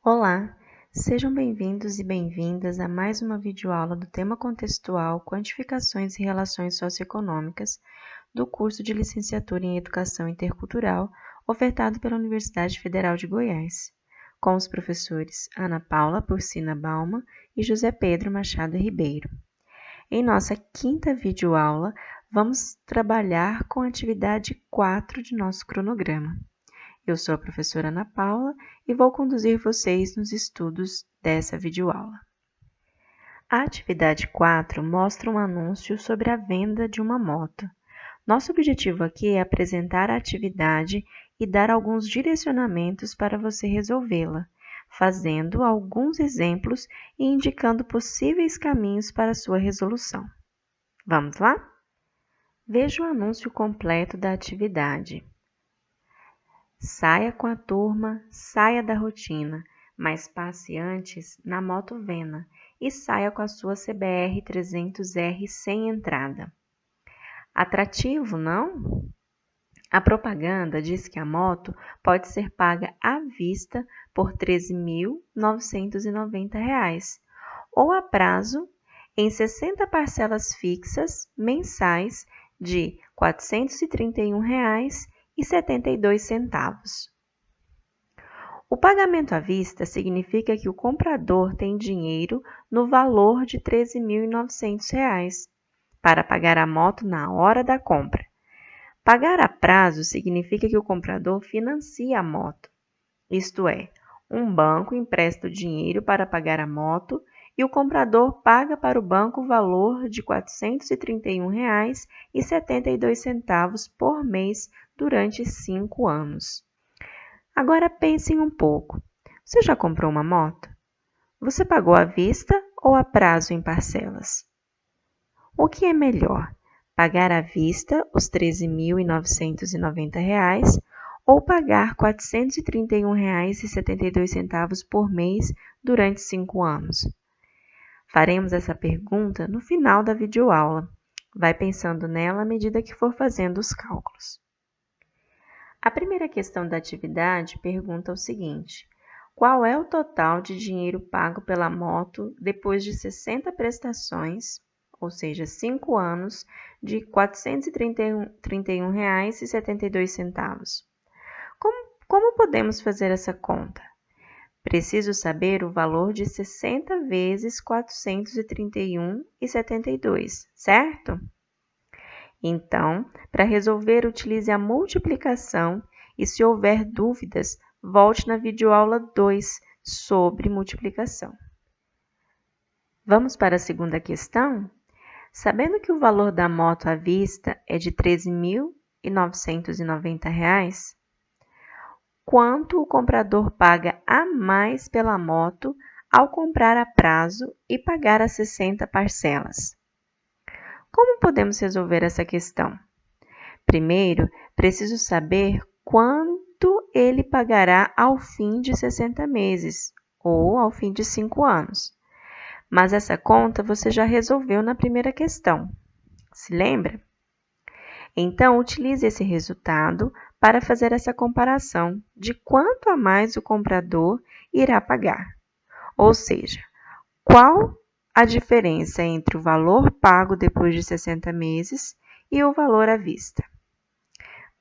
Olá, sejam bem-vindos e bem-vindas a mais uma videoaula do tema contextual Quantificações e Relações Socioeconômicas do curso de Licenciatura em Educação Intercultural ofertado pela Universidade Federal de Goiás, com os professores Ana Paula Porcina Balma e José Pedro Machado Ribeiro. Em nossa quinta videoaula, vamos trabalhar com a atividade 4 de nosso cronograma. Eu sou a professora Ana Paula e vou conduzir vocês nos estudos dessa videoaula. A atividade 4 mostra um anúncio sobre a venda de uma moto. Nosso objetivo aqui é apresentar a atividade e dar alguns direcionamentos para você resolvê-la, fazendo alguns exemplos e indicando possíveis caminhos para sua resolução. Vamos lá? Veja o anúncio completo da atividade. Saia com a turma, saia da rotina, mas passe antes na moto Vena e saia com a sua CBR 300R sem entrada. Atrativo, não? A propaganda diz que a moto pode ser paga à vista por R$ 13.990 ou a prazo em 60 parcelas fixas mensais de R$ 431,72. O pagamento à vista significa que o comprador tem dinheiro no valor de R$ 13.900 para pagar a moto na hora da compra. Pagar a prazo significa que o comprador financia a moto, isto é, um banco empresta o dinheiro para pagar a moto e o comprador paga para o banco o valor de R$ 431,72 por mês durante 5 anos. Agora pensem um pouco. Você já comprou uma moto? Você pagou à vista ou a prazo em parcelas? O que é melhor? Pagar à vista os R$ 13.990 ou pagar R$ 431,72 por mês durante 5 anos? Faremos essa pergunta no final da videoaula. Vai pensando nela à medida que for fazendo os cálculos. A primeira questão da atividade pergunta o seguinte: qual é o total de dinheiro pago pela moto depois de 60 prestações, ou seja, 5 anos, de R$ 431,72? Como podemos fazer essa conta? Preciso saber o valor de 60 vezes R$ 431,72, certo? Então, para resolver, utilize a multiplicação e, se houver dúvidas, volte na videoaula 2 sobre multiplicação. Vamos para a segunda questão? Sabendo que o valor da moto à vista é de R$ 13.990, quanto o comprador paga a mais pela moto ao comprar a prazo e pagar as 60 parcelas? Como podemos resolver essa questão? Primeiro, preciso saber quanto ele pagará ao fim de 60 meses ou ao fim de 5 anos. Mas essa conta você já resolveu na primeira questão. Se lembra? Então, utilize esse resultado para fazer essa comparação de quanto a mais o comprador irá pagar. Ou seja, qual a diferença entre o valor pago depois de 60 meses e o valor à vista?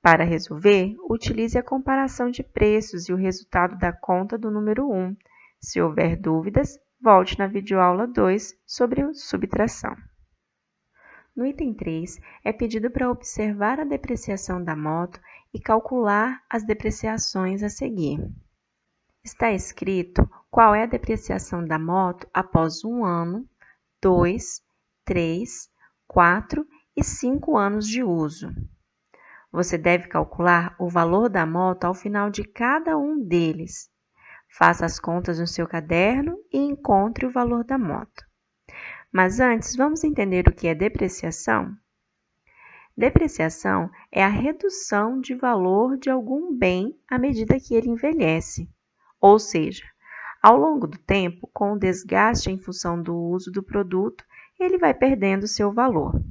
Para resolver, utilize a comparação de preços e o resultado da conta do número 1. Se houver dúvidas, volte na videoaula 2 sobre subtração. No item 3, é pedido para observar a depreciação da moto e calcular as depreciações a seguir. Está escrito qual é a depreciação da moto após 1 ano, 2, 3, 4 e 5 anos de uso. Você deve calcular o valor da moto ao final de cada um deles. Faça as contas no seu caderno e encontre o valor da moto. Mas antes, vamos entender o que é depreciação? Depreciação é a redução de valor de algum bem à medida que ele envelhece. Ou seja, ao longo do tempo, com o desgaste em função do uso do produto, ele vai perdendo seu valor.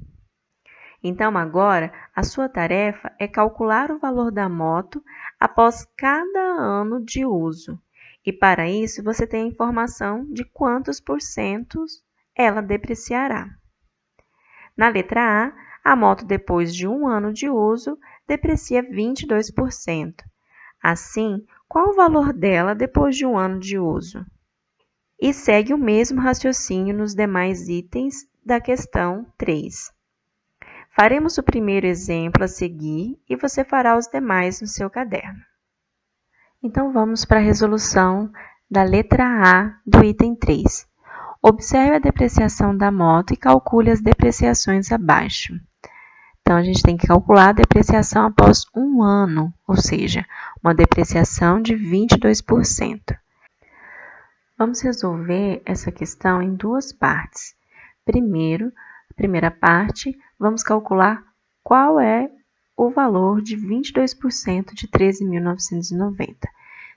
Então, agora, a sua tarefa é calcular o valor da moto após cada ano de uso E para isso, você tem a informação de quantos porcentos ela depreciará. Na letra A, a moto depois de 1 ano de uso deprecia 22%. Assim, qual o valor dela depois de 1 ano de uso? E segue o mesmo raciocínio nos demais itens da questão 3. Faremos o primeiro exemplo a seguir e você fará os demais no seu caderno. Então, vamos para a resolução da letra A do item 3. Observe a depreciação da moto e calcule as depreciações abaixo. Então, a gente tem que calcular a depreciação após 1 ano, ou seja, uma depreciação de 22%. Vamos resolver essa questão em duas partes. Primeiro, a primeira parte, vamos calcular qual é o valor de 22% de 13.990.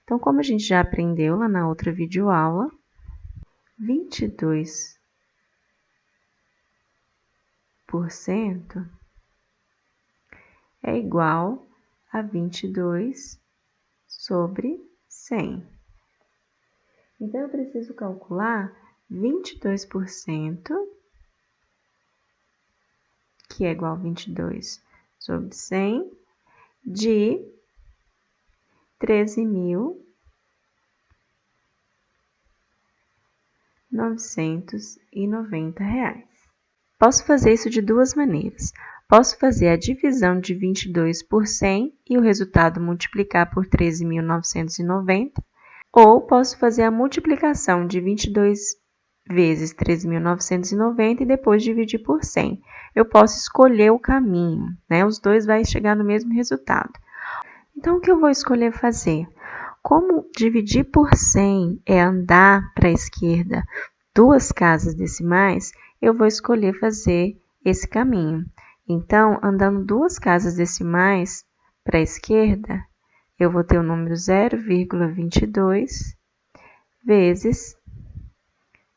Então, como a gente já aprendeu lá na outra videoaula, 22% é igual a 22 sobre 100. Então, eu preciso calcular 22%, que é igual a 22 sobre 100, de 13.990 reais. Posso fazer isso de duas maneiras. Posso fazer a divisão de 22 por 100 e o resultado multiplicar por 13.990, ou posso fazer a multiplicação de 22 vezes 13.990 e depois dividir por 100. Eu posso escolher o caminho, né? Os dois vão chegar no mesmo resultado. Então, o que eu vou escolher fazer? Como dividir por 100 é andar para a esquerda 2 casas decimais, eu vou escolher fazer esse caminho. Então, andando 2 casas decimais para a esquerda, eu vou ter o número 0,22 vezes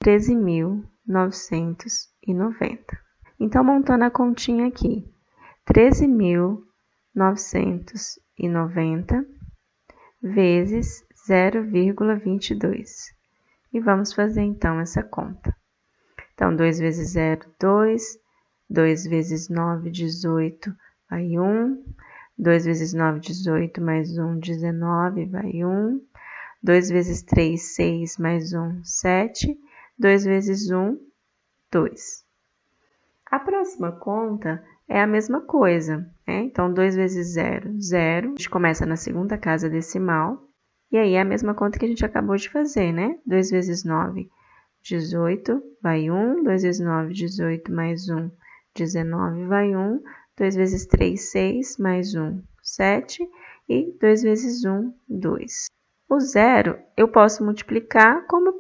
13.990. Então, montando a continha aqui, 13.990 vezes 0,22. E vamos fazer, então, essa conta. Então, 2 vezes 0, 2. 2 vezes 9, 18, vai 1. 2 vezes 9, 18, mais 1, 19, vai 1. 2 vezes 3, 6, mais 1, 7. 2 vezes 1, 2. A próxima conta é a mesma coisa, né? Então, 2 vezes 0, 0. A gente começa na segunda casa decimal. E aí, é a mesma conta que a gente acabou de fazer, né? 2 vezes 9, 18, vai 1. 2 vezes 9, 18, mais 1, 19, vai 1. 2 vezes 3, 6, mais 1, 7. E 2 vezes 1, 2. O 0 eu posso multiplicar, como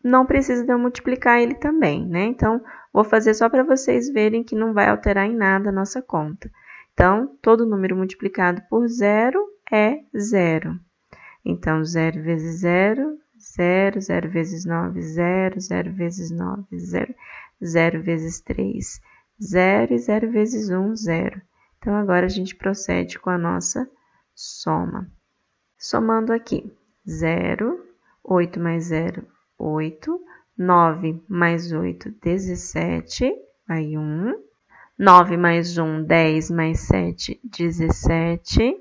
não precisa de eu multiplicar ele também, né? Então, vou fazer só para vocês verem que não vai alterar em nada a nossa conta. Então, todo número multiplicado por 0 é 0. Então, 0 vezes 0, 0. 0 vezes 9, 0. 0 vezes 9, 0. 0 vezes 3, 0. E 0 vezes 1, 0. Então, agora a gente procede com a nossa soma. Somando aqui, 0, 8 mais 0, 8. 9 mais 8, 17, vai 1. 9 mais 1, 10 mais 7, 17,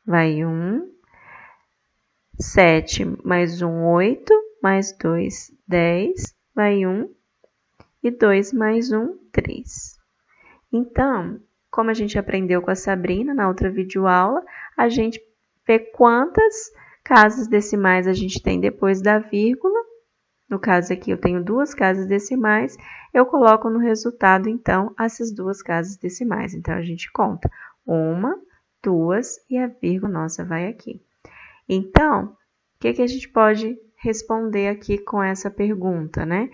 vai 1. 7 mais 1, 8, mais 2, 10, vai 1. E 2 mais 1, 3. Então, como a gente aprendeu com a Sabrina na outra videoaula, a gente vê quantas casas decimais a gente tem depois da vírgula. No caso aqui, eu tenho 2 casas decimais, eu coloco no resultado, então, essas 2 casas decimais. Então, a gente conta 1, 2 e a vírgula nossa vai aqui. Então, o que a gente pode responder aqui com essa pergunta, né?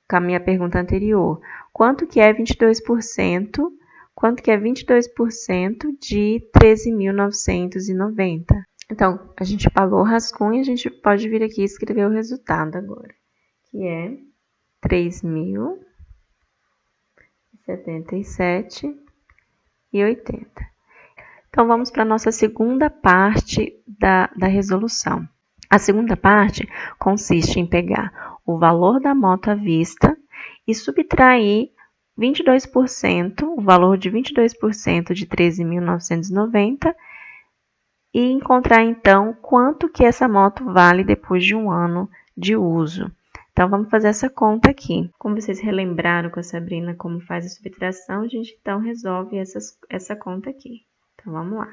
Com a minha pergunta anterior. Quanto que é 22%? Quanto que é 22% de 13.990? Então, a gente pagou o rascunho e a gente pode vir aqui e escrever o resultado agora, que é 3.077,80. Então, vamos para a nossa segunda parte da resolução. A segunda parte consiste em pegar o valor da moto à vista e subtrair 22%, o valor de 22% de 13.990 e encontrar então quanto que essa moto vale depois de um ano de uso. Então vamos fazer essa conta aqui. Como vocês relembraram com a Sabrina como faz a subtração, a gente então resolve essa conta aqui. Então vamos lá.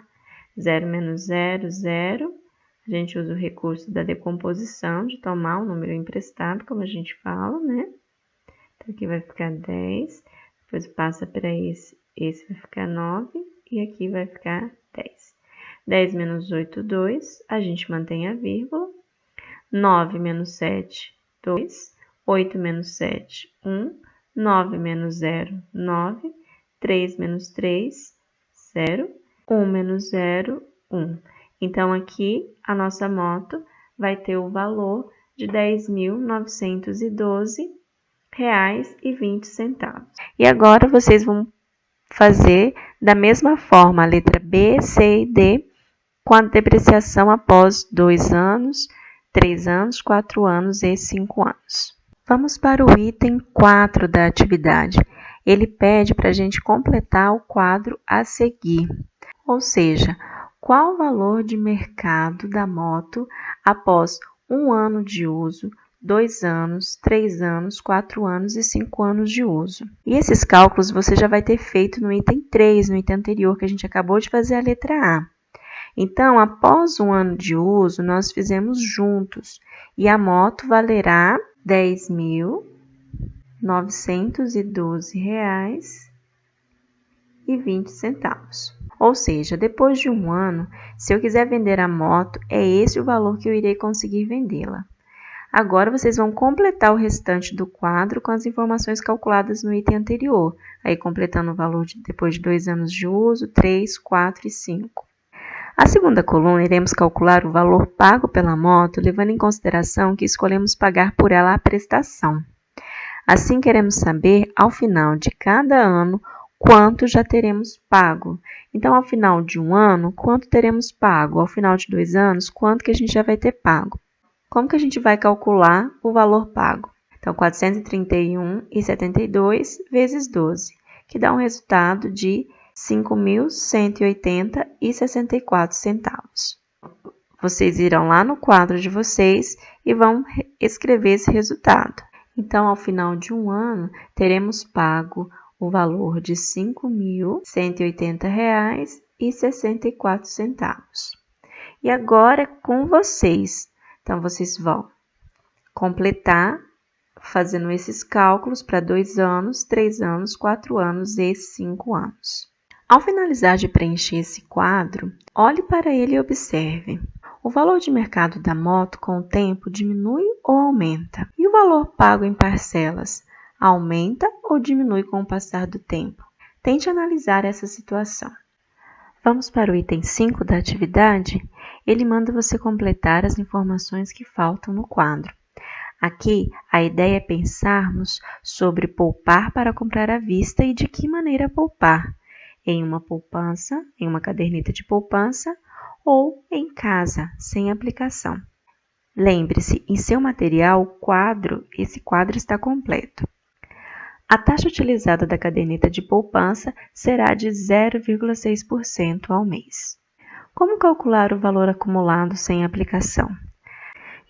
0 menos 0, 0. A gente usa o recurso da decomposição, de tomar o número emprestado, como a gente fala, né? Então aqui vai ficar 10. Depois passa para esse vai ficar 9 e aqui vai ficar 10. 10 menos 8, 2. A gente mantém a vírgula. 9 menos 7, 2, 8 menos 7, 1, 9 menos 0, 9, 3 menos 3, 0, 1 menos 0, 1. Então, aqui, a nossa moto vai ter o valor de R$ 10.912,20. E agora, vocês vão fazer da mesma forma a letra B, C e D, com a depreciação após 2 anos, 3 anos, 4 anos e 5 anos. Vamos para o item 4 da atividade. Ele pede para a gente completar o quadro a seguir. Ou seja, qual o valor de mercado da moto após 1 ano de uso, 2 anos, 3 anos, 4 anos e 5 anos de uso. E esses cálculos você já vai ter feito no item 3, no item anterior, que a gente acabou de fazer a letra A. Então, após 1 ano de uso, nós fizemos juntos e a moto valerá R$ 10.912,20. Ou seja, depois de 1 ano, se eu quiser vender a moto, é esse o valor que eu irei conseguir vendê-la. Agora, vocês vão completar o restante do quadro com as informações calculadas no item anterior, aí completando o valor depois de 2 anos de uso, 3, 4 e 5. A segunda coluna, iremos calcular o valor pago pela moto, levando em consideração que escolhemos pagar por ela a prestação. Assim, queremos saber, ao final de cada ano, quanto já teremos pago. Então, ao final de 1 ano, quanto teremos pago? Ao final de 2 anos, quanto que a gente já vai ter pago? Como que a gente vai calcular o valor pago? Então, 431,72 vezes 12, que dá um resultado de R$ 5.180,64. Vocês irão lá no quadro de vocês e vão escrever esse resultado. Então, ao final de 1 ano, teremos pago o valor de R$ 5.180,64. E agora, com vocês. Então, vocês vão completar fazendo esses cálculos para 2 anos, 3 anos, 4 anos e 5 anos. Ao finalizar de preencher esse quadro, olhe para ele e observe. O valor de mercado da moto com o tempo diminui ou aumenta? E o valor pago em parcelas aumenta ou diminui com o passar do tempo? Tente analisar essa situação. Vamos para o item 5 da atividade? Ele manda você completar as informações que faltam no quadro. Aqui, a ideia é pensarmos sobre poupar para comprar à vista e de que maneira poupar. Em uma poupança, em uma caderneta de poupança ou em casa, sem aplicação. Lembre-se, em seu material, esse quadro está completo. A taxa utilizada da caderneta de poupança será de 0,6% ao mês. Como calcular o valor acumulado sem aplicação?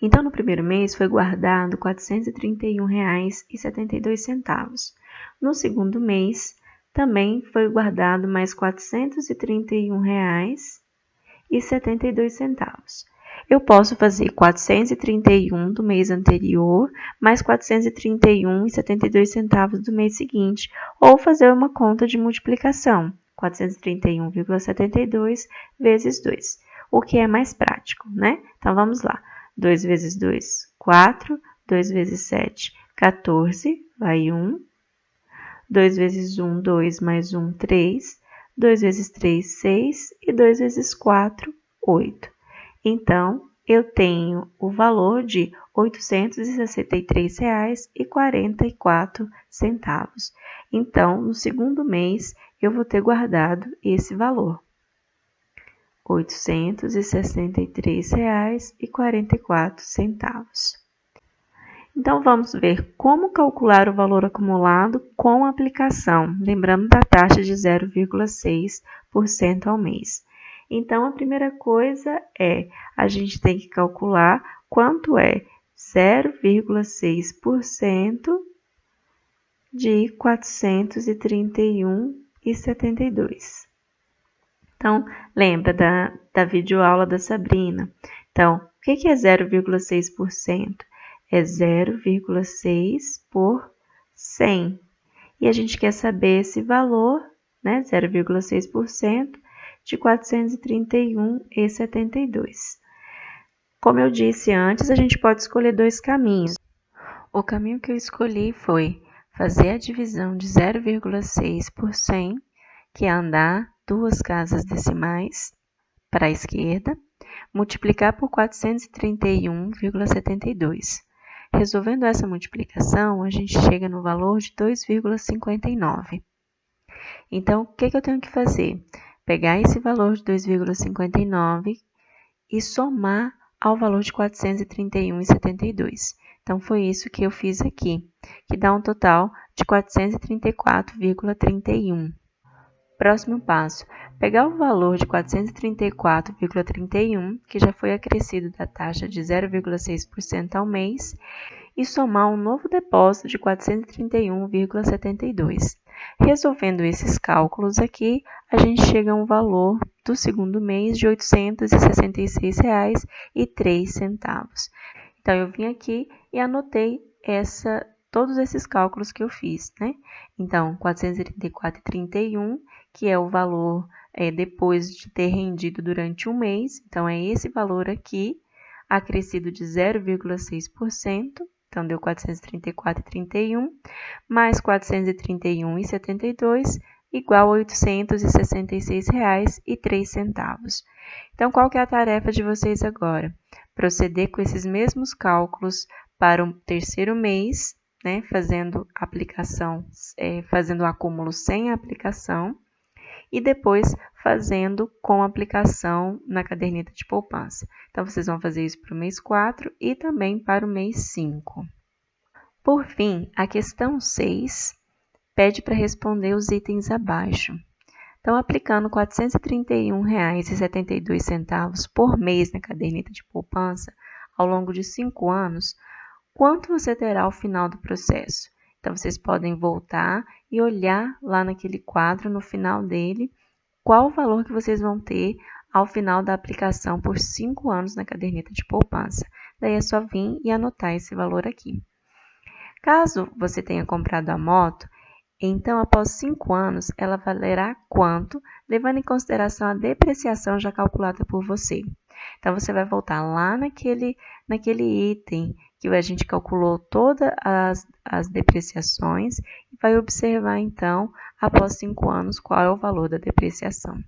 Então, no primeiro mês foi guardado R$ 431,72. No segundo mês, também foi guardado mais R$ 431,72. Eu posso fazer 431 do mês anterior, mais 431,72 do mês seguinte, ou fazer uma conta de multiplicação, 431,72 vezes 2, o que é mais prático, né? Então, vamos lá. 2 vezes 2, 4, 2 vezes 7, 14, vai 1. 2 vezes 1, 2, mais 1, 3. 2 vezes 3, 6. E 2 vezes 4, 8. Então, eu tenho o valor de R$ 863,44. Então, no segundo mês, eu vou ter guardado esse valor. R$ 863,44. Então, vamos ver como calcular o valor acumulado com a aplicação, lembrando da taxa de 0,6% ao mês. Então, a primeira coisa a gente tem que calcular quanto é 0,6% de 431,72. Então, lembra da videoaula da Sabrina. Então, o que é 0,6%? É 0,6 por 100. E a gente quer saber esse valor, né, 0,6% de 431,72. Como eu disse antes, a gente pode escolher dois caminhos. O caminho que eu escolhi foi fazer a divisão de 0,6 por 100, que é andar 2 casas decimais para a esquerda, multiplicar por 431,72. Resolvendo essa multiplicação, a gente chega no valor de 2,59. Então, o que eu tenho que fazer? Pegar esse valor de 2,59 e somar ao valor de 431,72. Então, foi isso que eu fiz aqui, que dá um total de 434,31. Próximo passo, pegar o valor de 434,31, que já foi acrescido da taxa de 0,6% ao mês, e somar um novo depósito de 431,72. Resolvendo esses cálculos aqui, a gente chega a um valor do segundo mês de R$ 866,03. Então, eu vim aqui e anotei todos esses cálculos que eu fiz, né? Então, 434,31, que é o valor depois de ter rendido durante um mês. Então, é esse valor aqui, acrescido de 0,6%. Então, deu 434,31, mais 431,72, igual a R$ 866,03. Então, qual que é a tarefa de vocês agora? Proceder com esses mesmos cálculos para o terceiro mês, né, fazendo o acúmulo sem aplicação, e depois fazendo com aplicação na caderneta de poupança. Então, vocês vão fazer isso para o mês 4 e também para o mês 5. Por fim, a questão 6 pede para responder os itens abaixo. Então, aplicando R$ 431,72 por mês na caderneta de poupança ao longo de 5 anos, quanto você terá ao final do processo? Então, vocês podem voltar e olhar lá naquele quadro, no final dele, qual o valor que vocês vão ter ao final da aplicação por 5 anos na caderneta de poupança. Daí é só vir e anotar esse valor aqui. Caso você tenha comprado a moto, então após 5 anos ela valerá quanto, levando em consideração a depreciação já calculada por você. Então, você vai voltar lá naquele item que a gente calculou todas as depreciações e vai observar, então, após 5 anos, qual é o valor da depreciação.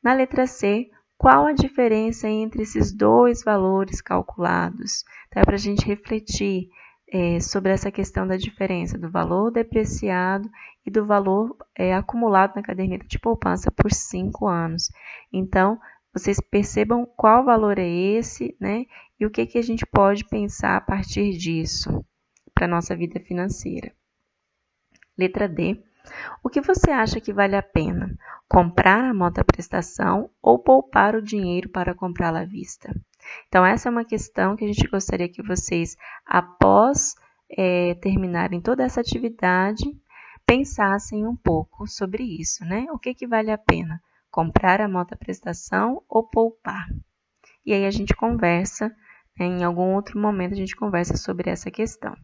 Na letra C, qual a diferença entre esses dois valores calculados? Então, é para a gente refletir sobre essa questão da diferença do valor depreciado e do valor acumulado na caderneta de poupança por 5 anos. Então, vocês percebam qual valor é esse, né? E o que a gente pode pensar a partir disso para a nossa vida financeira. Letra D. O que você acha que vale a pena? Comprar a moto à prestação ou poupar o dinheiro para comprá-la à vista? Então, essa é uma questão que a gente gostaria que vocês, após terminarem toda essa atividade, pensassem um pouco sobre isso, né? O que vale a pena? Comprar a moto à prestação ou poupar? E aí a gente conversa, em algum outro momento a gente conversa sobre essa questão.